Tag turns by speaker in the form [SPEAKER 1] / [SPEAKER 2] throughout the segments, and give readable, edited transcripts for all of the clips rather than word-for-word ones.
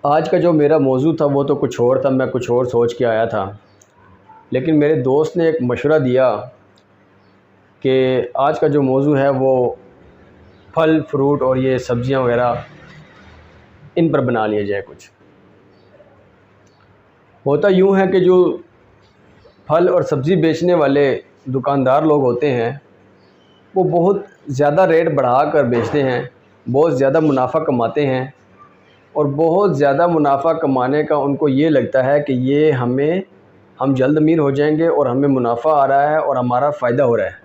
[SPEAKER 1] आज का जो मेरा मौजू था वो तो कुछ और था, मैं कुछ और सोच के आया था। लेकिन मेरे दोस्त ने एक मशवरा दिया कि आज का जो मौजू है वो फल फ्रूट और ये सब्ज़ियाँ वगैरह इन पर बना लिया जाए कुछ। होता यूँ है कि जो फल और सब्ज़ी बेचने वाले दुकानदार लोग होते हैं वो बहुत ज़्यादा रेट बढ़ा कर बेचते हैं, बहुत ज़्यादा मुनाफा कमाते हैं और बहुत ज़्यादा मुनाफा कमाने का उनको ये लगता है कि ये हम जल्द अमीर हो जाएंगे और हमें मुनाफा आ रहा है और हमारा फ़ायदा हो रहा है।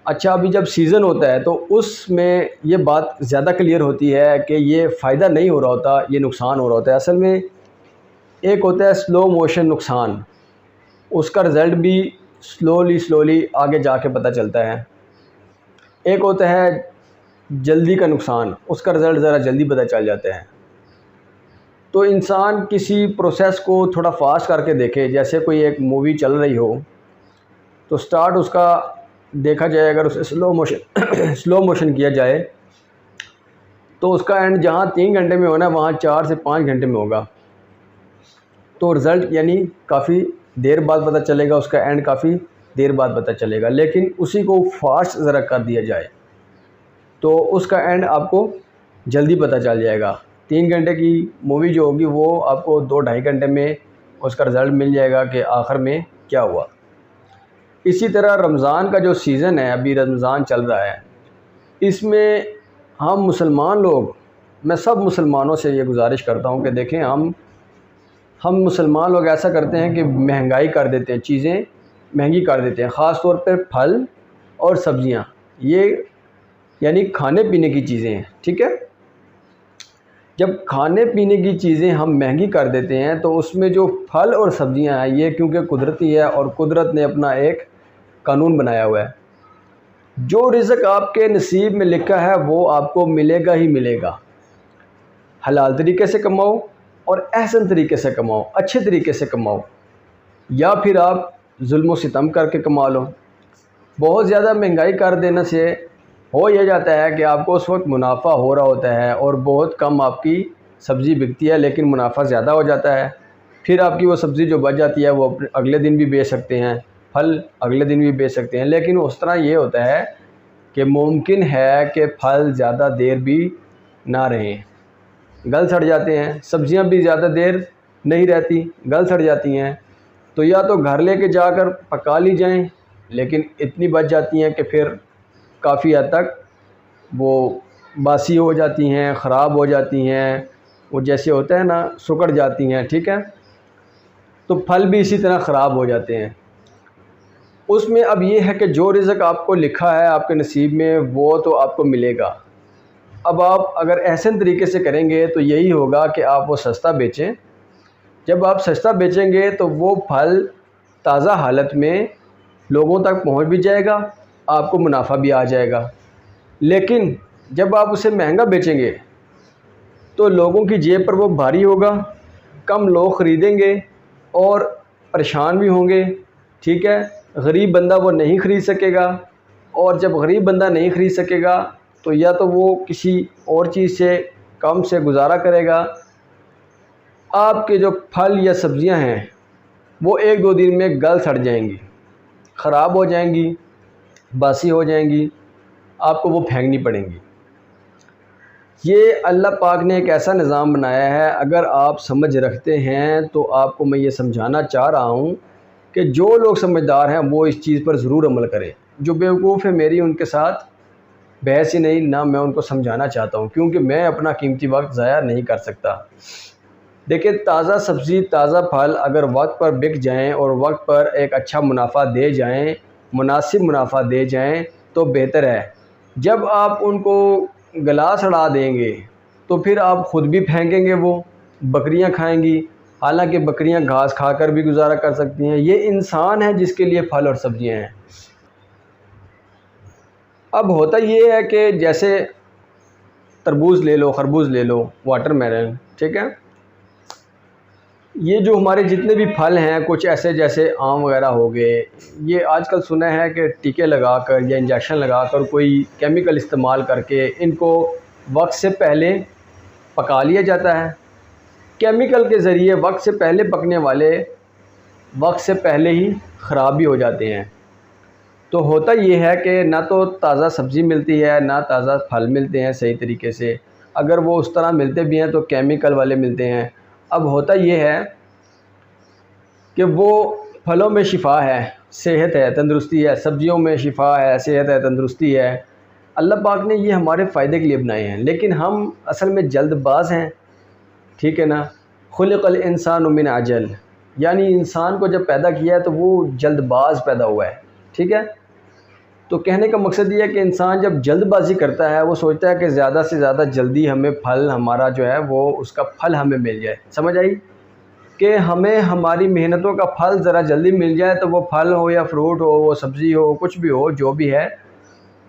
[SPEAKER 1] अच्छा, अभी जब सीज़न होता है तो उसमें ये बात ज़्यादा क्लियर होती है कि ये फ़ायदा नहीं हो रहा होता, ये नुकसान हो रहा होता है। असल में एक होता है स्लो मोशन नुकसान, उसका रिज़ल्ट भी स्लोली आगे जाके पता चलता है। एक होता है जल्दी का नुकसान, उसका रिज़ल्ट ज़रा जल्दी पता चल जाता है। तो इंसान किसी प्रोसेस को थोड़ा फास्ट करके देखे, जैसे कोई एक मूवी चल रही हो तो स्टार्ट उसका देखा जाए, अगर उसे स्लो मोशन किया जाए तो उसका एंड जहाँ 3 घंटे में होना है वहाँ 4 से 5 घंटे में होगा। तो रिज़ल्ट यानी काफ़ी देर बाद पता चलेगा, उसका एंड काफ़ी देर बाद पता चलेगा। लेकिन उसी को फास्ट ज़रा कर दिया जाए तो उसका एंड आपको जल्दी पता चल जाएगा। 3 घंटे की मूवी जो होगी वो आपको 2-2.5 घंटे में उसका रिज़ल्ट मिल जाएगा कि आखिर में क्या हुआ। इसी तरह रमज़ान का जो सीज़न है, अभी रमज़ान चल रहा है, इसमें हम मुसलमान लोग, मैं सब मुसलमानों से ये गुजारिश करता हूँ कि देखें, हम मुसलमान लोग ऐसा करते हैं कि महंगाई कर देते हैं, चीज़ें महंगी कर देते हैं, ख़ास तौर पर फल और सब्ज़ियाँ, ये यानी खाने पीने की चीज़ें हैं। ठीक है, जब खाने पीने की चीज़ें हम महंगी कर देते हैं तो उसमें जो फल और सब्ज़ियाँ हैं ये क्योंकि कुदरती है और कुदरत ने अपना एक कानून बनाया हुआ है। जो रिज़्क़ आपके नसीब में लिखा है वो आपको मिलेगा ही मिलेगा। हलाल तरीके से कमाओ और एहसन तरीके से कमाओ, अच्छे तरीके से कमाओ, या फिर आप जुल्म व सितम करके कमा लो। बहुत ज़्यादा महंगाई कर देने से हो यह जाता है कि आपको उस वक्त मुनाफा हो रहा होता है और बहुत कम आपकी सब्ज़ी बिकती है, लेकिन मुनाफा ज़्यादा हो जाता है। फिर आपकी वो सब्ज़ी जो बच जाती है वो अगले दिन भी बेच सकते हैं, फल अगले दिन भी बेच सकते हैं। लेकिन उस तरह ये होता है कि मुमकिन है कि फल ज़्यादा देर भी ना रहें, गल सड़ जाते हैं। सब्ज़ियाँ भी ज़्यादा देर नहीं रहती, गल सड़ जाती हैं। तो या तो घर लेके जाकर पका ली जाएं, लेकिन इतनी बच जाती हैं कि फिर काफ़ी हद तक वो बासी हो जाती हैं, ख़राब हो जाती हैं, वो जैसे होता है ना, सुकड़ जाती हैं। ठीक है, तो फल भी इसी तरह ख़राब हो जाते हैं। उसमें अब ये है कि जो रिज़्क़ आपको लिखा है आपके नसीब में वो तो आपको मिलेगा। अब आप अगर ऐसे तरीके से करेंगे तो यही होगा कि आप वो सस्ता बेचें। जब आप सस्ता बेचेंगे तो वो फल ताज़ा हालत में लोगों तक पहुंच भी जाएगा, आपको मुनाफा भी आ जाएगा। लेकिन जब आप उसे महंगा बेचेंगे तो लोगों की जेब पर वो भारी होगा, कम लोग ख़रीदेंगे और परेशान भी होंगे। ठीक है, गरीब बंदा वो नहीं ख़रीद सकेगा, और जब गरीब बंदा नहीं ख़रीद सकेगा तो या तो वो किसी और चीज़ से कम से गुजारा करेगा। आपके जो फल या सब्ज़ियां हैं वो 1-2 दिन में गल सड़ जाएंगी, ख़राब हो जाएंगी, बासी हो जाएंगी, आपको वो फेंकनी पड़ेंगी। ये अल्लाह पाक ने एक ऐसा निज़ाम बनाया है, अगर आप समझ रखते हैं तो आपको मैं ये समझाना चाह रहा हूँ कि जो लोग समझदार हैं वो इस चीज़ पर ज़रूर अमल करें। जो बेवकूफ़ है मेरी उनके साथ बहस ही नहीं, ना मैं उनको समझाना चाहता हूँ, क्योंकि मैं अपना कीमती वक्त ज़ाया नहीं कर सकता। देखिए, ताज़ा सब्ज़ी, ताज़ा फल अगर वक्त पर बिक जाएं और वक्त पर एक अच्छा मुनाफा दे जाएं, मुनासिब मुनाफा दे जाएं तो बेहतर है। जब आप उनको गला सड़ा देंगे तो फिर आप ख़ुद भी फेंकेंगे, वो बकरियां खाएंगी। हालांकि बकरियां घास खाकर भी गुजारा कर सकती हैं, ये इंसान है जिसके लिए फल और सब्ज़ियां हैं। अब होता ये है कि जैसे तरबूज़ ले लो, खरबूज ले लो, वाटरमेलन, ठीक है, ये जो हमारे जितने भी फल हैं, कुछ ऐसे जैसे आम वगैरह हो गए, ये आजकल सुना है कि टीके लगाकर या इंजेक्शन लगाकर, कोई केमिकल इस्तेमाल करके इनको वक्त से पहले पका लिया जाता है। केमिकल के ज़रिए वक्त से पहले पकने वाले वक्त से पहले ही ख़राब भी हो जाते हैं। तो होता ये है कि ना तो ताज़ा सब्ज़ी मिलती है, ना ताज़ा फल मिलते हैं सही तरीके से। अगर वो उस तरह मिलते भी हैं तो केमिकल वाले मिलते हैं। अब होता ये है कि वो फलों में शिफा है, सेहत है, तंदुरुस्ती है, सब्ज़ियों में शिफा है, सेहत है, तंदुरुस्ती है। अल्लाह पाक ने ये हमारे फ़ायदे के लिए बनाए हैं, लेकिन हम असल में जल्दबाज हैं। ठीक है ना। खुलिक़ल इंसानु मिन अजल, यानी इंसान को जब पैदा किया है तो वो जल्दबाज पैदा हुआ है। ठीक है। तो कहने का मकसद ये है कि इंसान जब जल्दबाजी करता है, वो सोचता है कि ज़्यादा से ज़्यादा जल्दी हमें फल, हमारा जो है वो उसका फल हमें मिल जाए। समझ आई कि हमें हमारी मेहनतों का फल ज़रा जल्दी मिल जाए, तो वो फल हो या फ्रूट हो, वो सब्ज़ी हो, कुछ भी हो, जो भी है,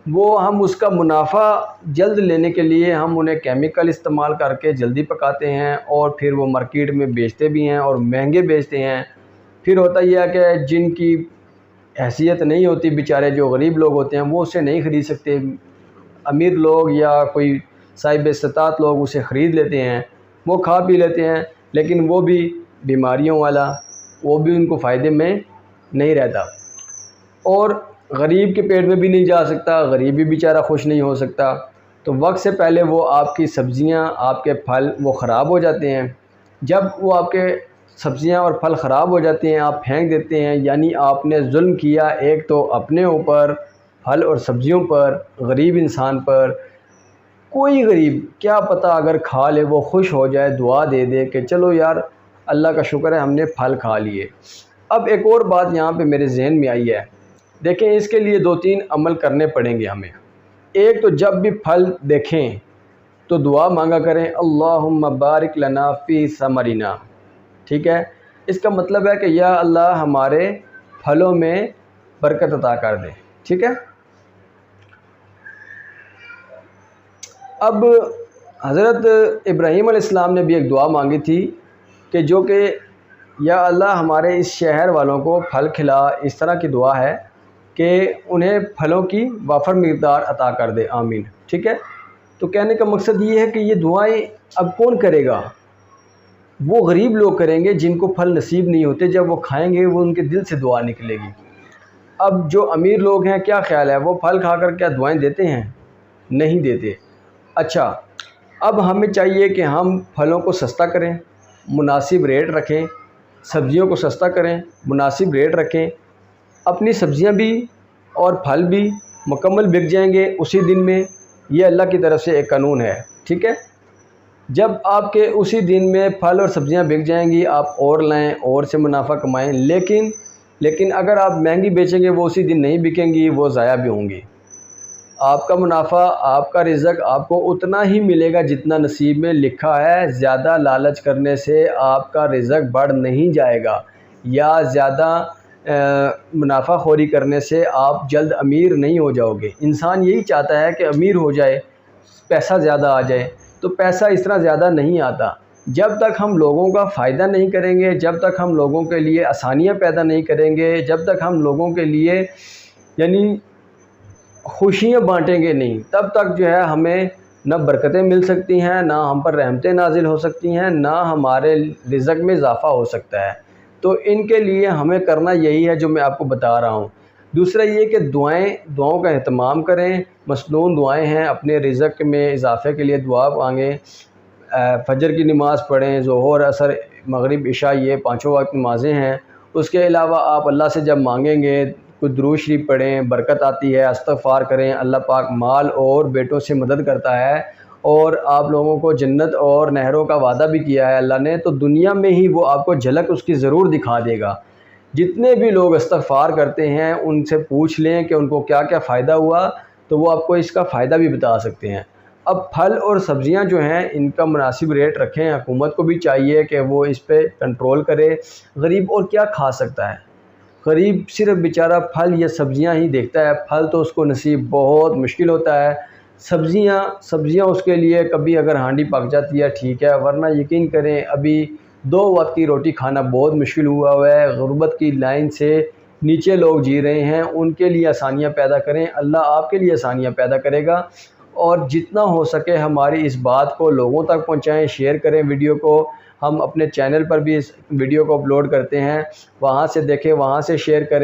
[SPEAKER 1] वो हम उसका मुनाफा जल्द लेने के लिए हम उन्हें केमिकल इस्तेमाल करके जल्दी पकाते हैं और फिर वो मार्केट में बेचते भी हैं और महंगे बेचते हैं। फिर होता यह है कि जिनकी हैसियत नहीं होती, बेचारे जो गरीब लोग होते हैं, वो उसे नहीं ख़रीद सकते। अमीर लोग या कोई साहिब इस्तात लोग उसे ख़रीद लेते हैं, वो खा पी लेते हैं, लेकिन वो भी बीमारियों वाला, वो भी उनको फ़ायदे में नहीं रहता और गरीब के पेट में भी नहीं जा सकता, गरीब भी बेचारा खुश नहीं हो सकता। तो वक्त से पहले वो आपकी सब्ज़ियां, आपके फल वो ख़राब हो जाते हैं। जब वो आपके सब्ज़ियां और फल ख़राब हो जाते हैं, आप फेंक देते हैं, यानी आपने जुल्म किया एक तो अपने ऊपर, फल और सब्ज़ियों पर, गरीब इंसान पर। कोई गरीब क्या पता अगर खा ले वो खुश हो जाए, दुआ दे दे कि चलो यार अल्लाह का शुक्र है हमने फल खा लिए। अब एक और बात यहाँ पे मेरे जहन में आई है, देखें इसके लिए 2-3 अमल करने पड़ेंगे हमें। एक तो जब भी फल देखें तो दुआ मांगा करें, अल्लाहुम्मा बारिक लना फ़ी समरिना। ठीक है। इसका मतलब है कि या अल्लाह हमारे फलों में बरकत अता कर दे। ठीक है। अब हज़रत इब्राहीम अलैहिस्सलाम ने भी एक दुआ मांगी थी कि जो कि या अल्लाह हमारे इस शहर वालों को फल खिला। इस तरह की दुआ है कि उन्हें फलों की वाफर मिक़दार अता कर दे, आमीन। ठीक है। तो कहने का मकसद ये है कि ये दुआएं अब कौन करेगा? वो गरीब लोग करेंगे जिनको फल नसीब नहीं होते। जब वो खाएंगे वो उनके दिल से दुआ निकलेगी। अब जो अमीर लोग हैं, क्या ख्याल है, वो फल खाकर क्या दुआएं देते हैं? नहीं देते। अच्छा, अब हमें चाहिए कि हम फलों को सस्ता करें, मुनासिब रेट रखें, सब्ज़ियों को सस्ता करें, मुनासिब रेट रखें। अपनी सब्ज़ियां भी और फल भी मुकम्मल बिक जाएंगे उसी दिन में। ये अल्लाह की तरफ से एक कानून है। ठीक है। जब आपके उसी दिन में फल और सब्ज़ियां बिक जाएंगी, आप और लाएं और से मुनाफा कमाएं। लेकिन अगर आप महंगी बेचेंगे, वो उसी दिन नहीं बिकेंगी, वो ज़ाया भी होंगी। आपका मुनाफा, आपका रिज़्क़ आपको उतना ही मिलेगा जितना नसीब में लिखा है। ज़्यादा लालच करने से आपका रिज़्क़ बढ़ नहीं जाएगा, या ज़्यादा मुनाफाखोरी करने से आप जल्द अमीर नहीं हो जाओगे। इंसान यही चाहता है कि अमीर हो जाए, पैसा ज़्यादा आ जाए, तो पैसा इस तरह ज़्यादा नहीं आता। जब तक हम लोगों का फ़ायदा नहीं करेंगे, जब तक हम लोगों के लिए आसानियाँ पैदा नहीं करेंगे, जब तक हम लोगों के लिए यानी खुशियाँ बांटेंगे नहीं, तब तक जो है हमें न बरकतें मिल सकती हैं, ना हम पर रहमतें नाजिल हो सकती हैं, ना हमारे रिज़्क़ में इजाफ़ा हो सकता है। तो इनके लिए हमें करना यही है जो मैं आपको बता रहा हूँ। दूसरा ये कि दुआओं का एहतमाम करें। मसनून दुआएं हैं, अपने रिज़्क़ में इजाफ़े के लिए दुआ मांगें। फ़जर की नमाज़ पढ़ें, ज़ोहर, असर, मगरिब, इशा, ये पाँचों वक्त नमाज़ें हैं। उसके अलावा आप अल्लाह से जब मांगेंगे कुछ दुरूद शरीफ पढ़ें, बरकत आती है। इस्तिग़फ़ार करें, अल्लाह पाक माल और बेटों से मदद करता है और आप लोगों को जन्नत और नहरों का वादा भी किया है अल्लाह ने। तो दुनिया में ही वो आपको झलक उसकी ज़रूर दिखा देगा। जितने भी लोग इस्तिग़फ़ार करते हैं उनसे पूछ लें कि उनको क्या क्या फ़ायदा हुआ, तो वो आपको इसका फ़ायदा भी बता सकते हैं। अब फल और सब्ज़ियां जो हैं इनका मुनासिब रेट रखें। हुकूमत को भी चाहिए कि वो इस पे कंट्रोल करे। गरीब और क्या खा सकता है? गरीब सिर्फ बेचारा फल या सब्ज़ियां ही देखता है। फल तो उसको नसीब बहुत मुश्किल होता है। सब्ज़ियां उसके लिए कभी अगर हांडी पक जाती है ठीक है, वरना यकीन करें अभी 2 वक्त की रोटी खाना बहुत मुश्किल हुआ है। गुर्बत की लाइन से नीचे लोग जी रहे हैं, उनके लिए आसानियाँ पैदा करें। अल्लाह आपके लिए आसानियाँ पैदा करेगा और जितना हो सके हमारी इस बात को लोगों तक पहुंचाएं, शेयर करें वीडियो को। हम अपने चैनल पर भी इस वीडियो को अपलोड करते हैं, वहां से देखें, वहां से शेयर करें।